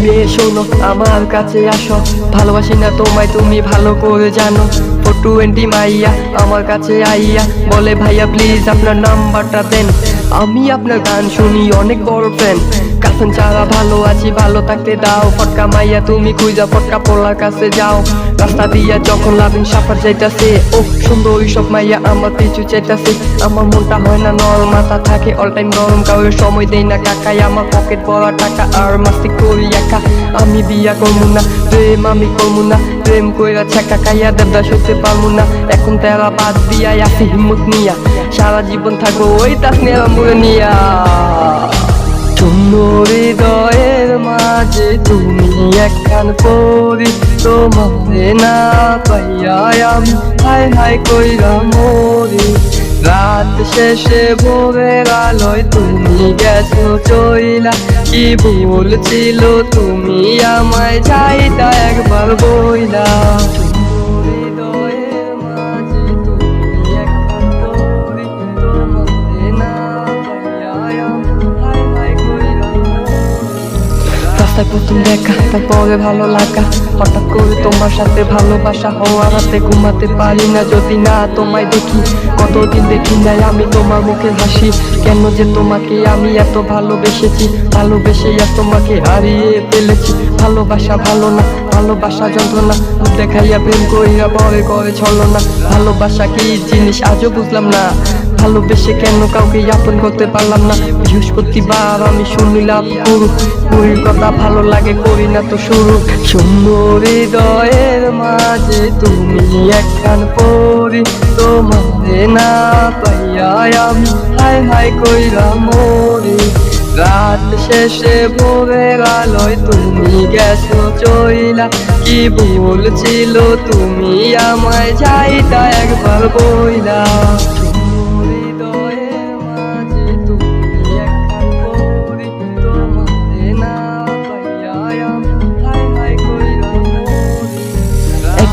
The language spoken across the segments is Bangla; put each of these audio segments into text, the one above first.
মেয়ে শোনো আমার কাছে আসো, ভালোবাসি না তোমায় তুমি ভালো করে জানো। 420 মাইয়া আমার কাছে আইয়া বলে ভাইয়া প্লিজ আপনার নাম্বারটা দেন। আমি আপনার গান শুনি অনেক বড় ফ্যান, কাফন ছাড়া ভালো আছি ভালো থাকতে দাও। ফটকা মাইয়া তুমি খুঁজা ফটকা পোলার কাছে যাও, রাস্তা দিয়া যখন লাভিং সাফার যাইতাছে। ও সুন্দরী সব মাইয়া আমার পিছু চাইতাছে, আমার মনটা হয় না নরম, মাথা থাকে অল টাইম গরম। কাউরে সময় দেই না কাকাই, আমার পকেট ভরা টাকা আর মাস্তি করি একা। আমি বিয়া করবো না, প্রেম আমি করবো না, প্রেম কইরা ছেকা খাইয়া দেবদা সইতে পারবো না। এখন তেরা বাদ দিয়া আসি হিম্মত নিয়া, সারা জীবন থাকবো ওই তাসনিয়া মুড়ে নিয়া। সুন্দর হৃদয়ের মাঝে তুমি একখান পরি, তোমারে না পাইয়া আমি হায় হায় কইরা মরি। রাত শেষে ভোরের আলোয় তুমি গেছো চইলা, কি বলছিল তুমি আমায় যাইতা একবার বইলা। রাস্তায় প্রথম দেখা তারপরে ভালো লাগা, হঠাৎ করে তোমার সাথে ভালোবাসা হওয়ার রাতে ঘুমাতে পারি না যদি না তোমায় দেখি। কতদিন দেখি নাই আমি তোমার মুখে হাসি, কেন যে তোমাকে আমি এত ভালোবেসেছি, ভালোবেসে আর তোমাকে হারিয়ে ফেলেছি। ভালোবাসা ভালো না, ভালোবাসা যন্ত্রণা, রূপ দেখাইয়া প্রেম করিয়া পরে করে ছলো না। ভালোবাসা কি জিনিস আজও বুঝলাম না, ভালোবেসে কেন কাউকে আপন করতে পারলাম না। বৃহস্পতিবার আমি শুনিলাম গুরু, গুরুর কথা ভালো লাগে করি না তো শুরু। সুন্দর হৃদয়ের মাঝে তুমি একখান পরি, তোমারে না পাইয়া আমি হায় হায় কইরা মরি। রাত শেষে ভোরের আলোয় তুমি গেছো চইলা, কি বলছিল তুমি আমায় যাইতা একবার বইলা।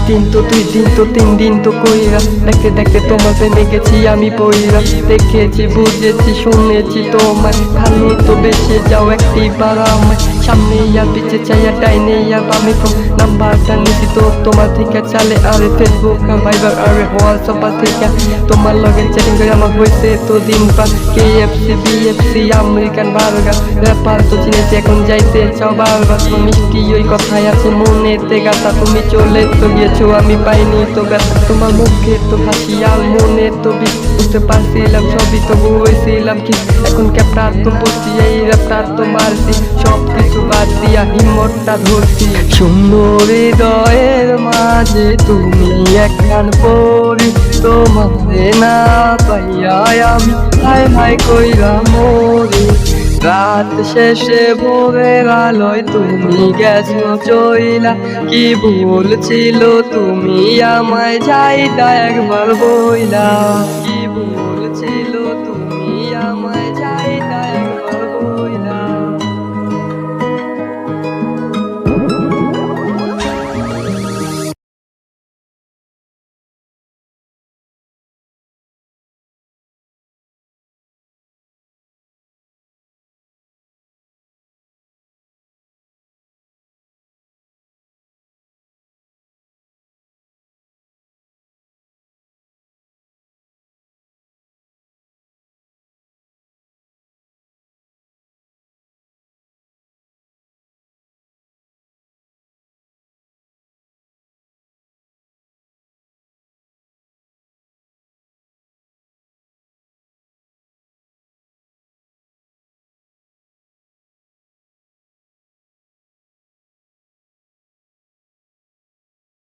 দিন তো 2 দিন তো 3 দিন তো কইরা, দেখতে দেখতে তোমার প্রেমে গেছি আমি পইরা। দেখেছি বুঝেছি শুনেছি তোমায়, ভালো তো বেশি যাও একটিবার আমায়। সামনে আর পিছে চাইয়া ডাইনে আর বামে ফোন নাম্বারটা নিছি তো তোমার থেকে চালে। আরে ফেসবুক আর ভাইবার আরে হোয়াটসঅ্যাপ থেকে তোমার লগে চ্যাটিং করে আমার হয়েছে তো দিন পার। KFC BFC আমেরিকান বার্গার, ব্যাপার তো চিনেছি এখন যাইতে চাও বারবার। মিষ্টি ওই কথাই আছে মনেতে গাথা, তুমি চলে তো গিয়েছো আমি পাইনি তো ব্যথা। তোমার মুখে তো হাসি আর মনে তো বুঝতে পারছিলাম সবই তো বইছিলাম কি। এখন ক্যাপটার তো বসছি এই র্যাপটার তো মারছি, সব কিছু বাদ দিয়া হিম্মতটা ধরছি। সুন্দর হৃদয়ের মাঝে তুমি একখান পরি, তোমারে না পাইয়া আমি হায় হায় কইরা মরি। রাত শেষে ভোরের আলোয় তুমি গেছো চইলা, কি বলছিল তুমি আমায় যাইতা একবার বইলা। কি বলছিল তুমি